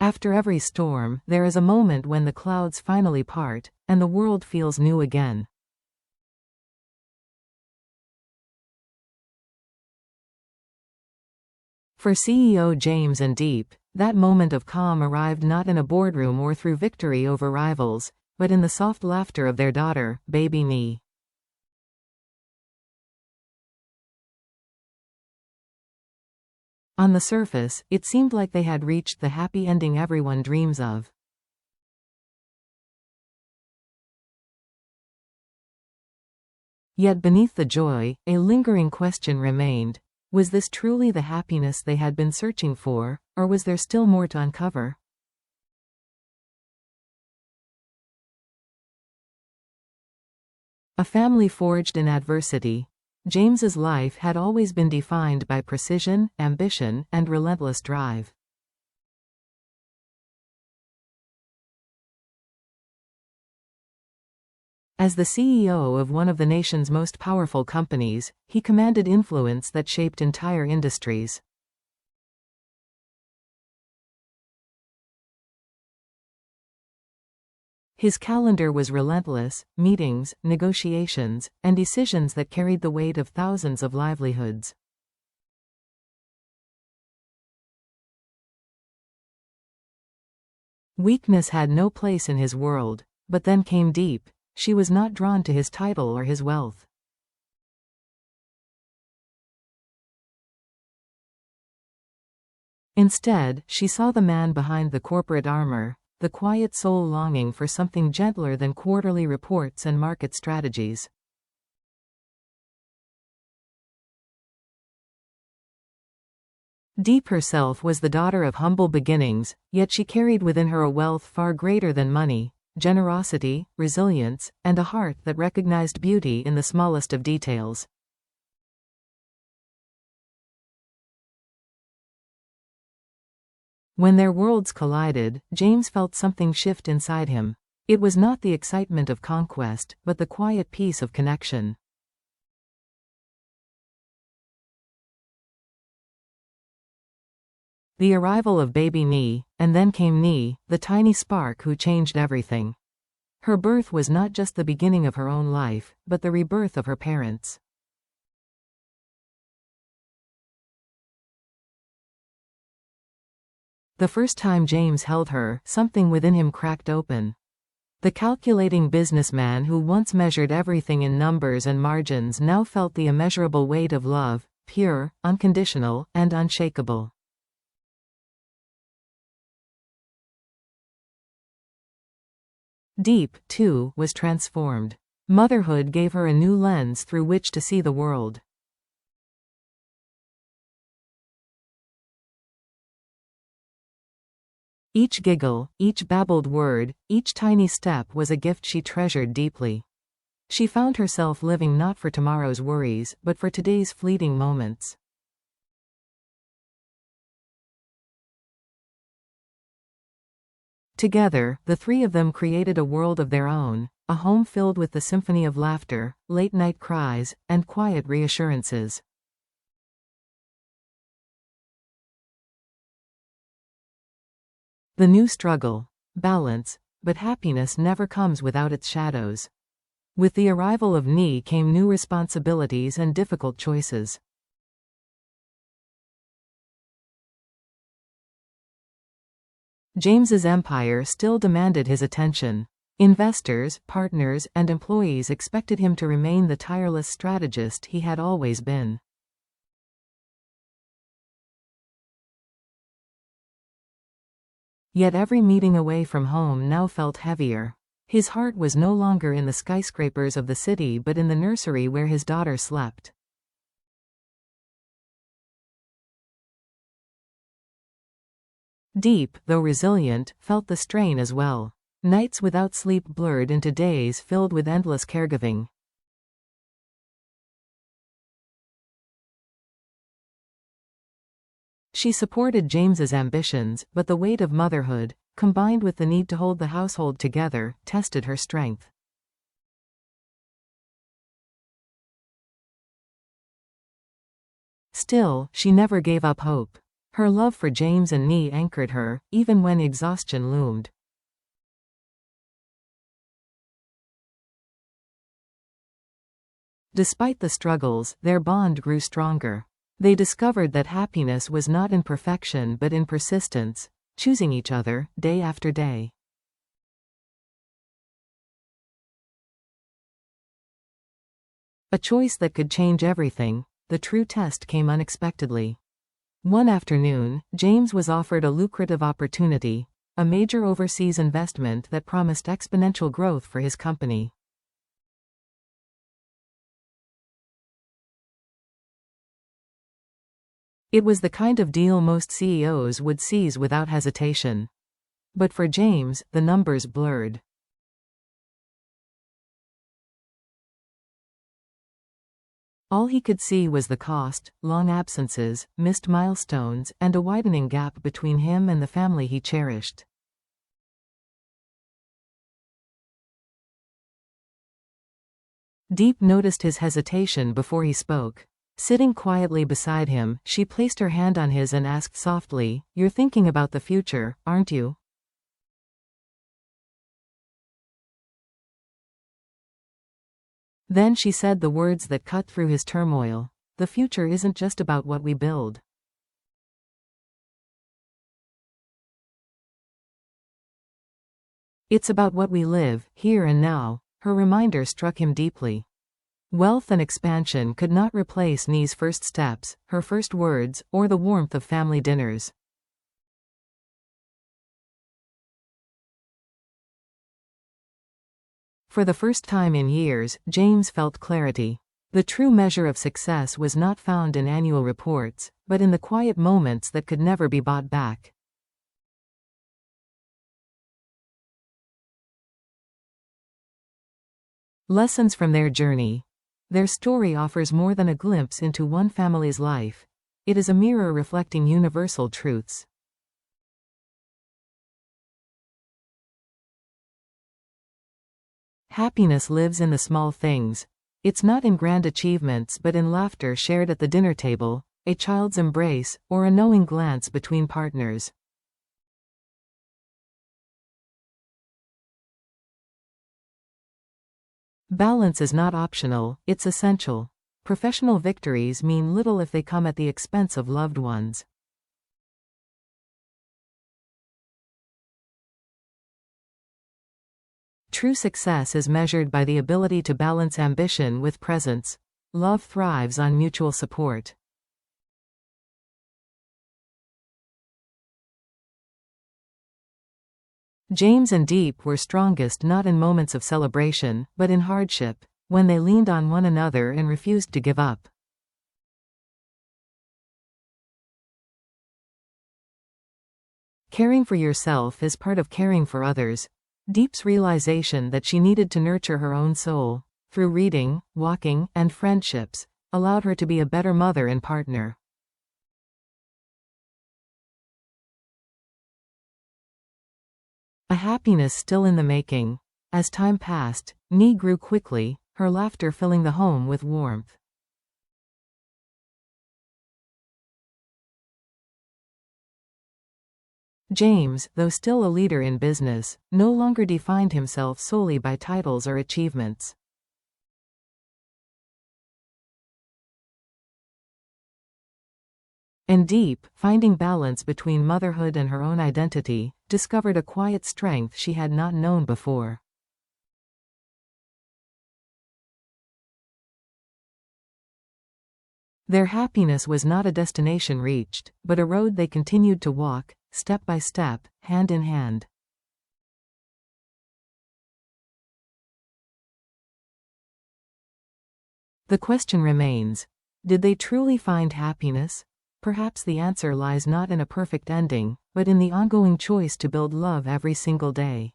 After every storm, there is a moment when the clouds finally part, and the world feels new again. For CEO James and Diep, that moment of calm arrived not in a boardroom or through victory over rivals, but in the soft laughter of their daughter, baby Nee. On the surface, it seemed like they had reached the happy ending everyone dreams of. Yet beneath the joy, a lingering question remained. Was this truly the happiness they had been searching for, or was there still more to uncover? A family forged in adversity. James's life had always been defined by precision, ambition, and relentless drive. As the CEO of one of the nation's most powerful companies, he commanded influence that shaped entire industries. His calendar was relentless: meetings, negotiations, and decisions that carried the weight of thousands of livelihoods. Weakness had no place in his world, but then came Diep. She was not drawn to his title or his wealth. Instead, she saw the man behind the corporate armor, the quiet soul longing for something gentler than quarterly reports and market strategies. Diep herself was the daughter of humble beginnings, yet she carried within her a wealth far greater than money: generosity, resilience, and a heart that recognized beauty in the smallest of details. When their worlds collided, James felt something shift inside him. It was not the excitement of conquest, but the quiet peace of connection. The arrival of baby Nee, and then came Nee, the tiny spark who changed everything. Her birth was not just the beginning of her own life, but the rebirth of her parents. The first time James held her, something within him cracked open. The calculating businessman who once measured everything in numbers and margins now felt the immeasurable weight of love, pure, unconditional, and unshakable. Diep, too, was transformed. Motherhood gave her a new lens through which to see the world. Each giggle, each babbled word, each tiny step was a gift she treasured deeply. She found herself living not for tomorrow's worries, but for today's fleeting moments. Together, the three of them created a world of their own, a home filled with the symphony of laughter, late-night cries, and quiet reassurances. The new struggle: balance, but happiness never comes without its shadows. With the arrival of Nee came new responsibilities and difficult choices. James's empire still demanded his attention. Investors, partners, and employees expected him to remain the tireless strategist he had always been. Yet every meeting away from home now felt heavier. His heart was no longer in the skyscrapers of the city but in the nursery where his daughter slept. Diep, though resilient, felt the strain as well. Nights without sleep blurred into days filled with endless caregiving. She supported James's ambitions, but the weight of motherhood, combined with the need to hold the household together, tested her strength. Still, she never gave up hope. Her love for James and Nee anchored her, even when exhaustion loomed. Despite the struggles, their bond grew stronger. They discovered that happiness was not in perfection but in persistence, choosing each other, day after day. A choice that could change everything. The true test came unexpectedly. One afternoon, James was offered a lucrative opportunity, a major overseas investment that promised exponential growth for his company. It was the kind of deal most CEOs would seize without hesitation. But for James, the numbers blurred. All he could see was the cost, long absences, missed milestones, and a widening gap between him and the family he cherished. Diep noticed his hesitation before he spoke. Sitting quietly beside him, she placed her hand on his and asked softly, "You're thinking about the future, aren't you?" Then she said the words that cut through his turmoil. "The future isn't just about what we build. It's about what we live, here and now." Her reminder struck him deeply. Wealth and expansion could not replace Nee's first steps, her first words, or the warmth of family dinners. For the first time in years, James felt clarity. The true measure of success was not found in annual reports, but in the quiet moments that could never be bought back. Lessons from their journey. Their story offers more than a glimpse into one family's life. It is a mirror reflecting universal truths. Happiness lives in the small things. It's not in grand achievements but in laughter shared at the dinner table, a child's embrace, or a knowing glance between partners. Balance is not optional, it's essential. Professional victories mean little if they come at the expense of loved ones. True success is measured by the ability to balance ambition with presence. Love thrives on mutual support. James and Diep were strongest not in moments of celebration, but in hardship, when they leaned on one another and refused to give up. Caring for yourself is part of caring for others. Diep's realization that she needed to nurture her own soul, through reading, walking, and friendships, allowed her to be a better mother and partner. A happiness still in the making. As time passed, Nee grew quickly, her laughter filling the home with warmth. James, though still a leader in business, no longer defined himself solely by titles or achievements. And Diep, finding balance between motherhood and her own identity, discovered a quiet strength she had not known before. Their happiness was not a destination reached, but a road they continued to walk, step by step, hand in hand. The question remains: did they truly find happiness? Perhaps the answer lies not in a perfect ending, but in the ongoing choice to build love every single day.